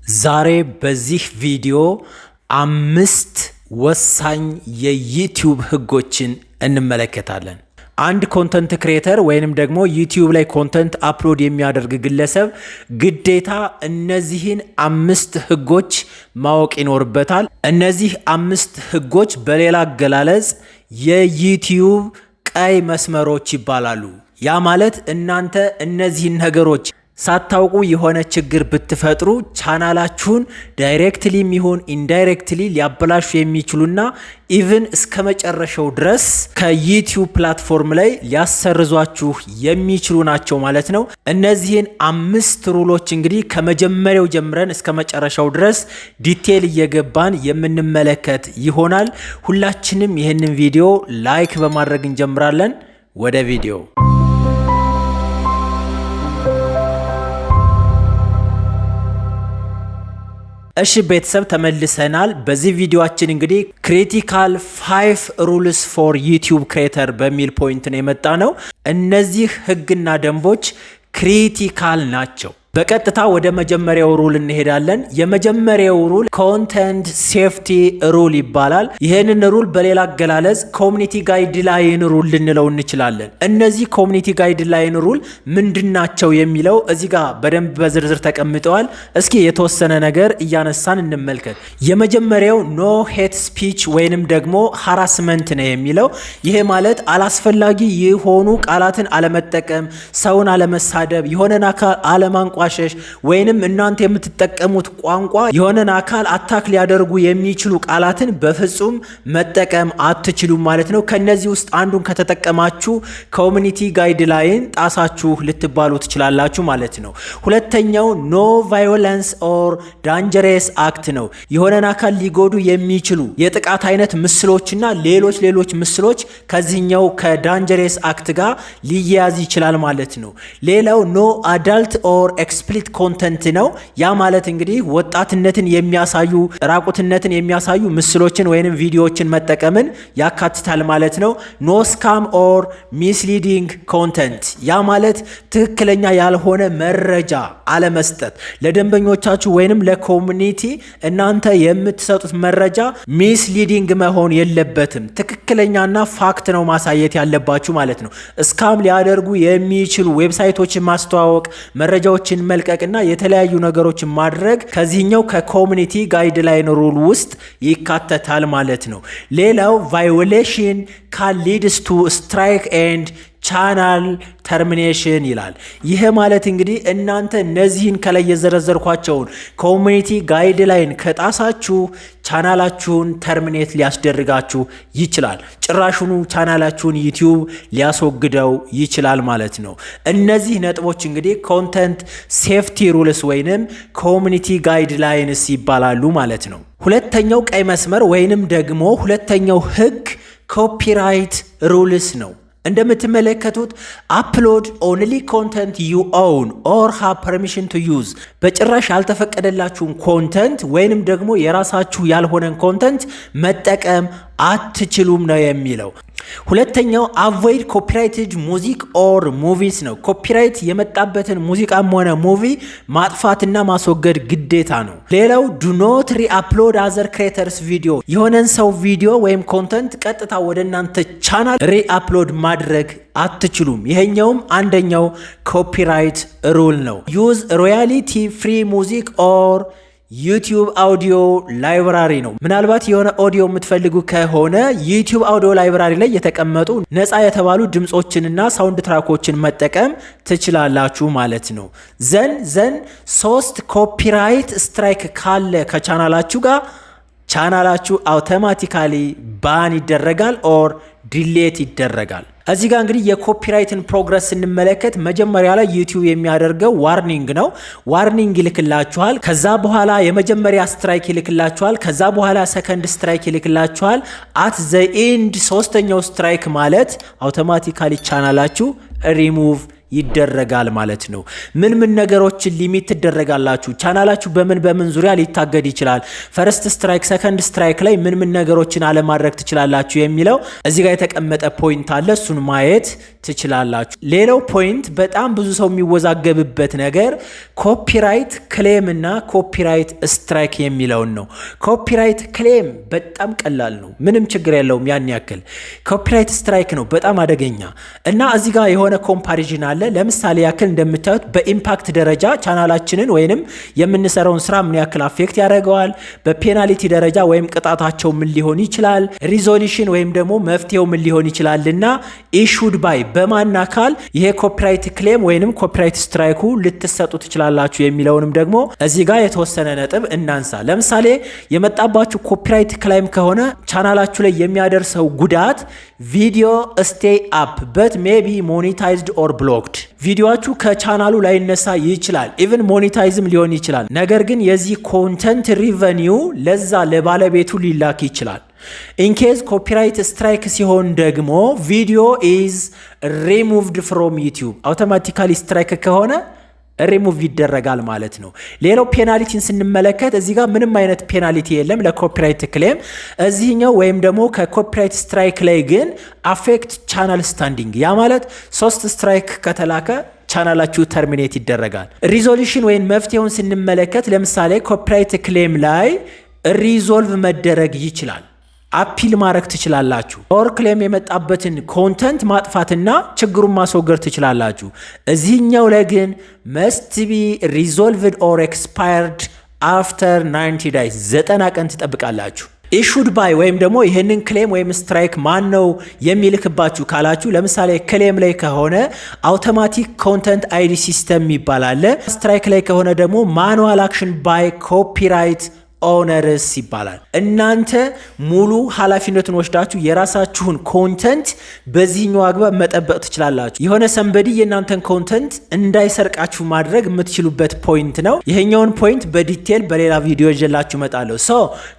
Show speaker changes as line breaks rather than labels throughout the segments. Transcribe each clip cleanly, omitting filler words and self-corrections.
ዛሬ በዚህ ቪዲዮ 5 ወሳኝ የዩቲዩብ ህጎችን እንመለከታለን። አንድ ኮንተንት ክሬተር ወይንም ደግሞ ዩቲዩብ ላይ ኮንተንት አፕሎድ የሚያደርግ ግለሰብ ግዴታ እነዚህን 5 ህጎች ማወቅ ይኖርበታል። እነዚህ 5 ህጎች በሌላ አገላለጽ የዩቲዩብ ቀይ መስመሮች ይባላሉ። ያ ማለት እናንተ እነዚህን ነገሮች ሳታውቁ የሆነ ችግር ብትፈጥሩ ቻናላችሁን ዳይሬክትሊም ይሁን ኢንዳይሬክትሊ ሊያበላሹ የሚችሉና ኢቭን እስከ መጨረሻው ድረስ ከዩቲዩብ ፕላትፎርም ላይ ሊያሰርዟችሁ የሚችሉ ናቸው ማለት ነው። እነዚህን 5 ሩሎች እንግዲህ ከመጀመሪያው ጀምረን እስከ መጨረሻው ድረስ ዲቴል እየገባን የምንመለከት ይሆናል። ሁላችንም ይህንን ቪዲዮ ላይክ በማድረግ እንጀምራለን። ወደ ቪዲዮ እሺ ቤተሰብ ተመልሰናል። በዚህ ቪዲዮአችን እንግዲህ ክሪቲካል 5 ሩልስ ፎር ዩቲዩብ ክሬተር በሚል ፖይንት ነው የመጣ ነው። እነዚህ ህግና ደንቦች ክሪቲካል ናቸው። በቀጥታ ወደ መጀመሪያው ሩል እንሄዳለን። የመጀመሪያው ሩል ኮንተንት ሴፍቲ ሩል ይባላል። ይህንን ሩል በሌላ አገላለጽ ኮሚኒቲ ጋይድላይን ሩል ልንለው እንችላለን። እነዚህ ኮሚኒቲ ጋይድላይን ሩል ምንድናቸው የሚለው እዚህ ጋር በደንብ በዝርዝር ተቀምጠዋል። እስኪ የተወሰነ ነገር እያነሳን እንመልከት። የመጀመሪያው ኖ ሄት ስፒች ወይንም ደግሞ ሃራስመንት ነው የሚለው። ይሄ ማለት አላስፈላጊ የሆኑ ቃላትን አለመጠቀም፣ ሰውን አለመሳደብ፣ የሆነን አካል አለማንቋ ወይንም እናንተ የምትጠቀሙት ቋንቋ የሆነን አካል አታክ ሊያደርጉ የሚችሉ ቃላትን በፍጹም መጠቀም አትችሉም ማለት ነው። ከነዚህ ውስጥ አንዱን ከተጠቀማችሁ ኮሚኒቲ ጋይድላይን ጣሳችሁ ልትባሉ ትችላላችሁ ማለት ነው። ሁለተኛው ኖ ቫዮለንስ ኦር ዳንጀረስ አክት ነው። የሆነን አካል ሊጎዱ የሚችሉ የጥቃት አይነት ምስሎችና ሌሎች ምስሎች ከዚህኛው ከዳንጀረስ አክት ጋር ሊያያዝ ይችላል ማለት ነው። ሌላው ኖ አዳልት ኦር ኤክስፕሊት ኮንተንት ነው። ያ ማለት እንግዲህ ወጣትነትን የሚያሳዩ ራቁትነትን የሚያሳዩ ምስሎችን ወይንም ቪዲዮዎችን መጠቀምን ያካትታል ማለት ነው። ኖ ስካም ኦር ሚስሊዲንግ ኮንተንት፣ ያ ማለት ትክክለኛ ያልሆነ መረጃ አለመስጠት ለደንበኞቻችሁ ወይንም ለኮሚኒቲ እናንተ የምትሰጡት መረጃ ሚስሊዲንግ መሆን የለበትም። ትክክለኛና ፋክት ነው ማሳየት ያለባችሁ ማለት ነው። ስካም ሊያደርጉ የሚችሉ ዌብሳይቶችን ማስተዋወቅ፣ መረጃዎችን መልቀቅና የተለያዩ ነገሮችን ማድረግ ከዚህኛው ከኮሚኒቲ ጋይድላይን ሩል ውስጥ ይካተታል ማለት ነው። ሌላው ቫዮሌሽን ካን ሊድስ ቱ ስትራይክ ኤንድ ቻናል ተርሚኔሽን ይላል። ይሄ ማለት እንግዲህ እናንተ እነዚህን ከላይ የዘረዘርኳቸውን ኮሚኒቲ ጋይድላይን ከጣሳችሁ ቻናላችሁን ተርሚኔት ሊያስደርጋችሁ ይችላል። ጭራሹኑ ቻናላችሁን ዩቲዩብ ሊያስወግደው ይችላል ማለት ነው። እነዚህ ነጥቦች እንግዲህ ኮንተንት ሴፍቲ ሩልስ ወይንም ኮሚኒቲ ጋይድላይንስ ይባላሉ ማለት ነው። ሁለተኛው ቀይ መስመር ወይንም ደግሞ ሁለተኛው ህግ ኮፒራይት ሩልስ ነው። እንደምትመለከቱት አፕሎድ ኦንሊ ኮንተንት ዩ ኦውን ኦር ሃቭ ፐርሚሽን ቱ ዩዝ፣ በጭራሽ ያልተፈቀደላችሁን ኮንተንት ወይንም ደግሞ የራሳችሁ ያልሆነን ኮንተንት መጠቀም አትችሉም ነው የሚለው። ሁለተኛው አቮይድ ኮፒራይትድ ሙዚክ ኦር ሙቪስ ነው። ኮፒራይት የመጣበትን ሙዚቃም ሆነ ሙቪ ማጥፋትና ማስወገድ ግዴታ ነው። ሌላው ዱ ኖት ሪአፕሎድ አዘር ክሬተርስ ቪዲዮ፣ የሆነን ሰው ቪዲዮ ወይም ኮንተንት ቀጥታ ወደ እናንተ ቻናል ሪአፕሎድ ማድረግ አትችሉም። ይሄኛውም አንደኛው ኮፒራይት ሩል ነው። ዩዝ ሮያሊቲ ፍሪ ሙዚክ ኦር ዩቲዩብ አውዲዮ ላይብራሪ ነው። ምናልባት የሆነ ኦዲዮ የምትፈልጉ ከሆነ ዩቲዩብ አውዲዮ ላይብራሪ ላይ የተቀመጡ ነፃ የተባሉ ድምፆችንና ሳውንድ ትራኮችን መጠቀም ትችላላችሁ ማለት ነው። ዘን 3 ኮፒራይት ስትራይክ ካለ ከቻናላችሁ ጋር ቻናላችሁ አውቶማቲካሊ ባን ይደረጋል ኦር ዲሌት ይደረጋል። እዚህ ጋር እንግዲህ የኮፒራይትን ፕሮግረስ ስንመለከት መጀመሪያ ላይ ዩቲዩብ የሚያደርገው ዋርኒንግ ነው። ዋርኒንግ ይልክላችኋል። ከዛ በኋላ የመጀመሪያ ስትራይክ ይልክላችኋል። ከዛ በኋላ ሰከንድ ስትራይክ ይልክላችኋል። አት ዘ ኤንድ ሶስተኛው ስትራይክ ማለት አውቶማቲካሊ ቻናላችሁ ሪሙቭ ይደረጋል ማለት ነው። ምን ነገሮችን ሊሚት ትደረጋላችሁ? ቻናላችሁ በምን ዙሪያ ሊታገድ ይችላል? ፈርስት ስትራይክ፣ ሰከንድ ስትራይክ ላይ ምን ነገሮችን አለማድረግ ትችላላችሁ የሚለው እዚህ ጋር የተቀመጠ ፖይንት አለ። እሱን ማየት ትችላላችሁ። ሌላው ፖይንት በጣም ብዙ ሰው የሚወዛገብበት ነገር ኮፒራይት ክሌም እና ኮፒራይት ስትራይክ የሚለውን ነው። ኮፒራይት ክሌም በጣም ቀላል ነው፣ ምንም ችግር የለውም ያን ያክል። ኮፒራይት ስትራይክ ነው በጣም አደገኛ እና እዚህ ጋር የሆነ ኮምፓሪዥን አለ። ለምሳሌ ያክል እንደምታዩት በኢምፓክት ደረጃ ቻናላችንን ወይንም የምንሰራውን ስራ ምን ያክል አፌክት ያደርገዋል፣ በፔናልቲ ደረጃ ወይም ቅጣታቸው ምን ሊሆን ይችላል፣ ሪዞሉሽን ወይም ደግሞ መፍትሄው ምን ሊሆን ይችላል እና ኢሹድ ባይ በማን አካል ይሄ ኮፒራይት ክሌም ወይንም ኮፒራይት ስትራይኩ ልትሰጡ ትችላላችሁ የሚለውንም ደግሞ እዚህ ጋር የተወሰነ ነጥብ እናንሳ። ለምሳሌ የመጣባችሁ ኮፒራይት ክሌም ከሆነ ቻናላችሁ ላይ የሚያደርሰው ጉዳት ቪዲዮ ስቴይ አፕ በት ሜቢ ሞኔታይዝድ ኦር ብሎክድ፣ ቪዲዮአችሁ ከቻናሉ ላይ ነሳ ይችላል፣ ኢቭን ሞኔታይዝም ሊሆን ይችላል። ነገር ግን የዚህ ኮንተንት ሪቨኒው ለዛ ለባለቤቱ ሊላክ ይችላል። ኢንኬዝ ኮፒራይት ስትራይክ ሲሆን ደግሞ ቪዲዮ ኢዝ ሪሙቭድ ፍሮም ዩቲዩብ፣ አውቶማቲካሊ ስትራይክ ከሆነ ሪሙቭ ይደረጋል ማለት ነው። ሌላው ፔናልቲን ስንመለከት እዚህ ጋር ምንም አይነት ፔናልቲ የለም ለኮፒራይት ክሌም እዚህኛው ወይም ደግሞ ከኮፒራይት ስትራይክ ላይ ግን አፌክት ቻናል ስታንዲንግ፣ ያ ማለት 3 ስትራይክ ከተላከ ቻናላችሁ ተርሚኔት ይደረጋል። ሪዞሉሽን ወይም መፍትሄውን ስንመለከት ለምሳሌ ኮፒራይት ክሌም ላይ ሪዞልቭ መደረግ ይችላል፣ አፒል ማድረግ ትችላላችሁ። ኦር ክሌም የመጣበትን ኮንተንት ማጥፋትና ችግሩን ማስወገድ ትችላላችሁ። እዚህኛው ላይ ግን መስት ቢ ሪዞልቭድ ኦር ኤክስፓየርድ አፍተር 90 ዳይስ 90 ቀን ትጠብቃላችሁ። ኢሹድ ባይ ወይም ደግሞ ይህንን ክሌም ወይም ስትራይክ ማን ነው የሚልክባችሁ ካላችሁ ለምሳሌ ክሌም ላይ ከሆነ አውቶማቲክ ኮንተንት አይዲ ሲስተም ይባላል። ስትራይክ ላይ ከሆነ ደግሞ ማኑዋል አክሽን ባይ ኮፒራይት ኦነርስ ይባላል። እናንተ ሙሉ ኃላፊነቱን ወስዳችሁ የራሳችሁን ኮንተንት በዚህኛው አግባብ መጠበቅ ትችላላችሁ። የሆነ ሰንበዲ የእናንተን ኮንተንት እንዳይሰርቃችሁ ማድረግ የምትችሉበት ፖይንት ነው። ይሄኛውን ፖይንት በዲቴል በሌላ ቪዲዮ ይዤላችሁ እመጣለሁ።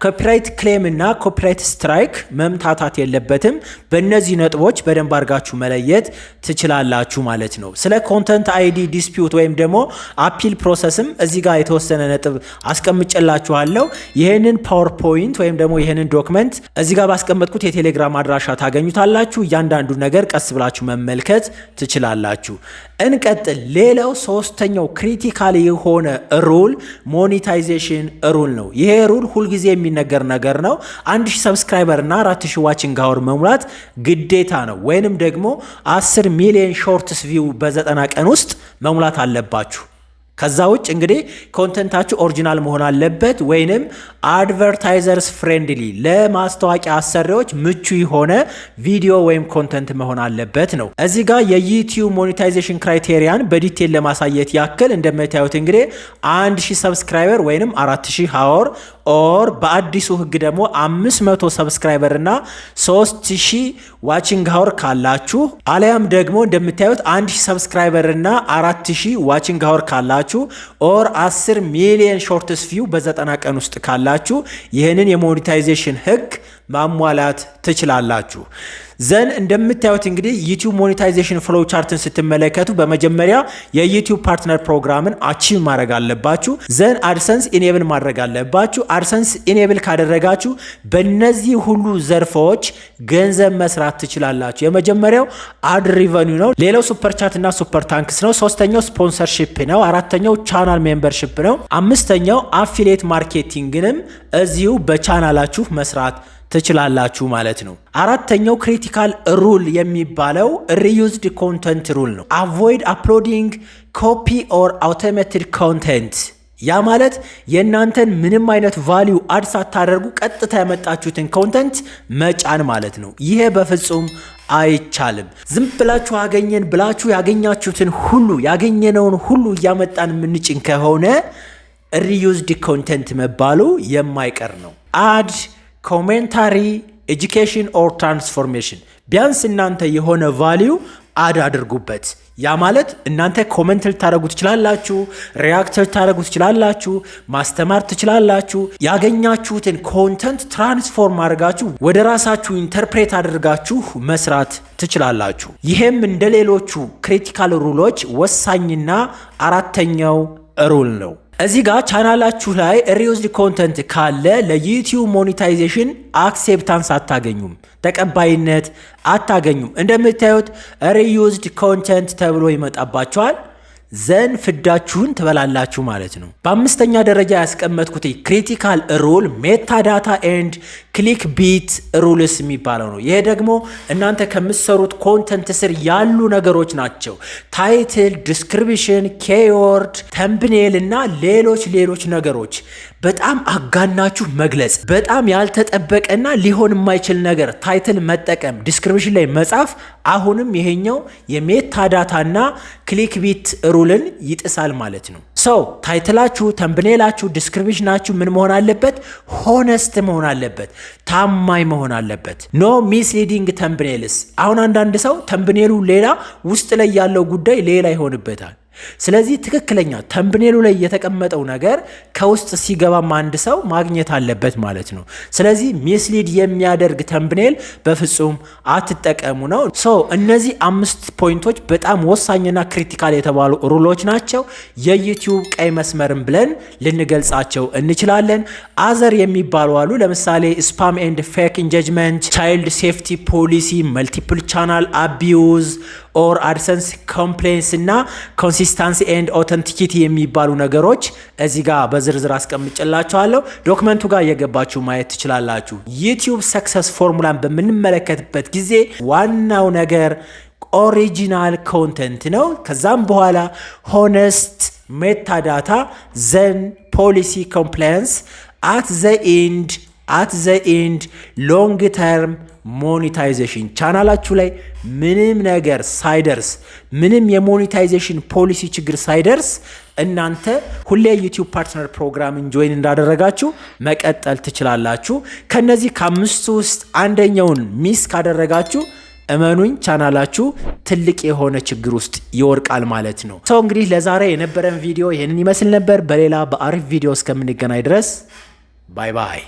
ኮፒራይት ክሌም እና ኮፒራይት ስትራይክ መምታታት የለበትም። በእነዚህ ነጥቦች በደንብ አድርጋችሁ መለየት ትችላላችሁ ማለት ነው። ስለ ኮንተንት አይዲ ዲስፒዩት ወይም ደግሞ አፒል ፕሮሰስም እዚህ ጋር የተወሰነ ነጥብ አስቀምጬላችኋለሁ። ይህንን ፓወርፖይንት ወይም ደግሞ ይህንን ዶክመንት እዚህ ጋር ባስቀመጥኩት የቴሌግራም አድራሻ ታገኙታላችሁ። እያንዳንዱ ነገር ቀስ ብላችሁ መመልከት ትችላላችሁ። እንቀጥል። ሌላው ሶስተኛው ክሪቲካል የሆነ ሩል ሞኔታይዜሽን ሩል ነው። ይሄ ሩል ሁልጊዜ የሚነገር ነገር ነው። 1000 ሰብስክራይበር እና 4000 ዋቺንግ አወር መሙላት ግዴታ ነው። ወይንም ደግሞ 10 ሚሊዮን ሾርትስ ቪው በ90 ቀን ውስጥ መሙላት አለባችሁ። ከዛ ውጭ እንግዲህ ኮንተንታችሁ ኦሪጂናል መሆን አለበት ወይንም አድቨርታይዘርስ ፍሬንድሊ ለማስታወቂያ አሰሪዎች ምቹ የሆነ ቪዲዮ ወይም ኮንተንት መሆን አለበት ነው። እዚህ ጋር የዩቲዩብ ሞኔታይዜሽን ክራይቴሪያን በዲቴል ለማሳየት ያክል እንደምታዩት እንግዲህ 1000 ሰብስክራይበር ወይንም 4000 አወር ኦር በአዲሱ ህግ ደግሞ 500 ሰብስክራይበር እና 3000 ዋቺንግ አወር ካላችሁ አሊያም ደግሞ እንደምታዩት 1000 ሰብስክራይበር እና 4000 ዋቺንግ አወር ካላችሁ ኦር 10 ሚሊዮን ሾርትስ ቪው በ90 ቀን ውስጥ ካላችሁ ይህንን የሞኔታይዜሽን ህግ ማሟላት ትችላላችሁ። ዘን እንደምታዩት እንግዲህ ዩቲዩብ ሞኔታይዜሽን ፍሎው ቻርትን ስትመለከቱ በመጀመሪያ የዩቲዩብ ፓርትነር ፕሮግራምን አቺቭ ማድረግ አለባችሁ። ዘን አድሰንስ ኢኔብል ማድረግ አለባችሁ። አድሰንስ ኢኔብል ካደረጋችሁ በእነዚህ ሁሉ ዘርፎች ገንዘብ መስራት ትችላላችሁ። የመጀመሪያው አድ ሪቨኒው ነው። ሌላው ሱፐር ቻት እና ሱፐር ታንክስ ነው። ሶስተኛው ስፖንሰርሺፕ ነው። አራተኛው ቻናል ሜምበርሺፕ ነው። አምስተኛው አፊሊየት ማርኬቲንግንም እዚሁ በቻናላችሁ መስራት ትችላላችሁ ማለት ነው። አራተኛው ክሪቲካል ሩል የሚባለው ሪዩዝድ ኮንተንት ሩል ነው። አቮይድ አፕሎዲንግ ኮፒ ኦር አውቶሜትድ ኮንተንት። ያ ማለት የእናንተን ምንም አይነት ቫሊዩ አድ ሳታደርጉ ቀጥታ ያመጣችሁትን ኮንተንት መጫን ማለት ነው። ይሄ በፍጹም አይቻልም። ዝም ብላችሁ አገኘን ብላችሁ ያገኛችሁትን ሁሉ ያገኘነውን ሁሉ እያመጣን የምንጭን ከሆነ ሪዩዝድ ኮንተንት መባሉ የማይቀር ነው። አድ ኮሜንታሪ ኤጁኬሽን ኦር ትራንስፎርሜሽን፣ ቢያንስ እናንተ የሆነ ቫሊዩ አድ አድርጉበት። ያ ማለት እናንተ ኮሜንት ልታደርጉ ትችላላችሁ፣ ሪያክት ልታደርጉ ትችላላችሁ፣ ማስተማር ትችላላችሁ። ያገኛችሁትን ኮንተንት ትራንስፎርም አድርጋችሁ ወደ ራሳችሁ ኢንተርፕሬት አድርጋችሁ መስራት ትችላላችሁ። ይሄም እንደ ሌሎቹ ክሪቲካል ሩሎች ወሳኝና አራተኛው ሩል ነው። እዚህ ጋር ቻናላችሁ ላይ ሪዩዝድ ኮንተንት ካለ ለዩቲዩብ ሞኔታይዜሽን አክሴፕታንስ አታገኙም፣ ተቀባይነት አታገኙም። እንደምታዩት ሪዩዝድ ኮንተንት ተብሎ ይመጣባቸዋል። ዘን ፍዳችሁን ትበላላችሁ ማለት ነው። በአምስተኛ ደረጃ ያስቀመጥኩት ክሪቲካል ሩል ሜታዳታ ኤንድ ክሊክ ቢት ሩልስ የሚባለው ነው። ይሄ ደግሞ እናንተ ከምትሰሩት ኮንተንት ስር ያሉ ነገሮች ናቸው። ታይትል፣ ዲስክሪፕሽን፣ ኬይወርድ፣ ተምብኔል እና ሌሎች ነገሮች በጣም አጋናችሁ መግለጽ፣ በጣም ያልተጠበቀና ሊሆን የማይችል ነገር ታይትል መጠቀም፣ ዲስክሪፕሽን ላይ መጻፍ አሁንም ይሄኛው የሜታዳታና ክሊክ ቢት ሩልን ይጥሳል ማለት ነው። ሰው ታይትላችሁ፣ ተምብኔላችሁ፣ ዲስክሪፕሽናችሁ ምን መሆን አለበት? ሆነስት መሆን አለበት፣ ታማኝ መሆን አለበት። ኖ ሚስሊዲንግ ተምብኔልስ። አሁን አንዳንድ ሰው ተምብኔሉ ሌላ ውስጥ ላይ ያለው ጉዳይ ሌላ ይሆንበታል። ስለዚህ ትክክለኛ ተምብኔሉ ላይ የተቀመጠው ነገር ከውስጥ ሲገባም አንድ ሰው ማግኘት አለበት ማለት ነው። ስለዚህ ሚስሊድ የሚያደርግ ተምብኔል በፍጹም አትጠቀሙ ነው። እነዚህ 5 ፖይንቶች በጣም ወሳኝና ክሪቲካል የተባሉ ሩሎች ናቸው። የዩቲዩብ ቀይ መስመርን ብለን ልንገልጻቸው እንችላለን። አዘር የሚባሉ አሉ። ለምሳሌ ስፓም ኤንድ ፌክ ኢንጌጅመንት፣ ቻይልድ ሴፍቲ ፖሊሲ፣ መልቲፕል ቻናል አቢዩዝ ኦር አድሰንስ ኮምፕሌንስ እና ኮንሲስታንሲ ኤንድ ኦተንቲኪቲ የሚባሉ ነገሮች እዚህ ጋር በዝርዝር አስቀምጬላችኋለሁ። ዶክመንቱ ጋር እየገባችሁ ማየት ትችላላችሁ። ዩቲዩብ ሰክሰስ ፎርሙላን በምንመለከትበት ጊዜ ዋናው ነገር ኦሪጂናል ኮንተንት ነው። ከዛም በኋላ ሆነስት ሜታዳታ፣ ዘን ፖሊሲ ኮምፕላያንስ፣ አት ዘ ኤንድ ሎንግ ተርም ሞኔታይዜሽን። ቻናላችሁ ላይ ምንም ነገር ሳይደርስ፣ ምንም የሞኔታይዜሽን ፖሊሲ ችግር ሳይደርስ እናንተ ሁሌ ዩቲዩብ ፓርትነር ፕሮግራምን ጆይን እንዳደረጋችሁ መቀጠል ትችላላችሁ። ከነዚህ ከአምስቱ ውስጥ አንደኛውን ሚስ ካደረጋችሁ እመኑኝ ቻናላችሁ ትልቅ የሆነ ችግር ውስጥ ይወርቃል ማለት ነው። እንግዲህ ለዛሬ የነበረን ቪዲዮ ይህንን ይመስል ነበር። በሌላ በአሪፍ ቪዲዮ እስከምንገናኝ ድረስ ባይ ባይ።